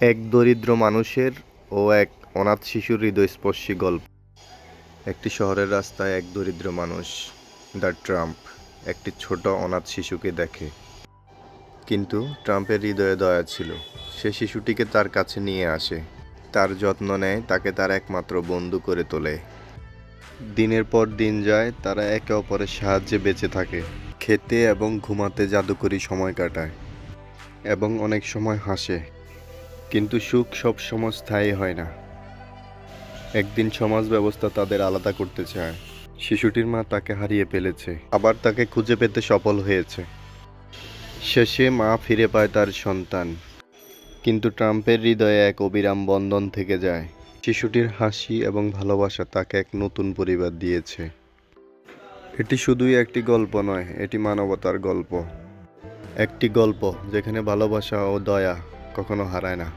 এক দরিদ্র মানুষের ও এক অনাথ শিশুর হৃদয়স্পর্শী গল্প। একটি শহরের রাস্তায় এক দরিদ্র মানুষ, দ্য ট্রাম্প, একটি ছোট অনাথ শিশুকে দেখে। কিন্তু ট্রাম্পের হৃদয়ে দয়া ছিল। সে শিশুটিকে তার কাছে নিয়ে আসে, তার যত্ন নেয়, তাকে তার একমাত্র বন্ধু করে তোলে। দিনের পর দিন যায়, তারা একে অপরের সাহায্যে বেঁচে থাকে, খেতে এবং ঘুমাতে জাদুকরী সময় কাটায় এবং অনেক সময় হাসে। কিন্তু সুখ সব সময় স্থায়ী হয় না। একদিন সমাজ ব্যবস্থা তাদের আলাদা করতে চায়। শিশুটির মা তাকে হারিয়ে ফেলেছে, আবার তাকে খুঁজে পেতে সফল হয়েছে। শেষে মা ফিরে পায় তার সন্তান, কিন্তু ট্রাম্পের হৃদয়ে এক অবিরাম বন্ধন থেকে যায়। শিশুটির হাসি এবং ভালোবাসা তাকে এক নতুন পরিবার দিয়েছে। এটি শুধুই একটি গল্প নয়, এটি মানবতার গল্প। একটি গল্প যেখানে ভালোবাসা ও দয়া কখনো হারায় না।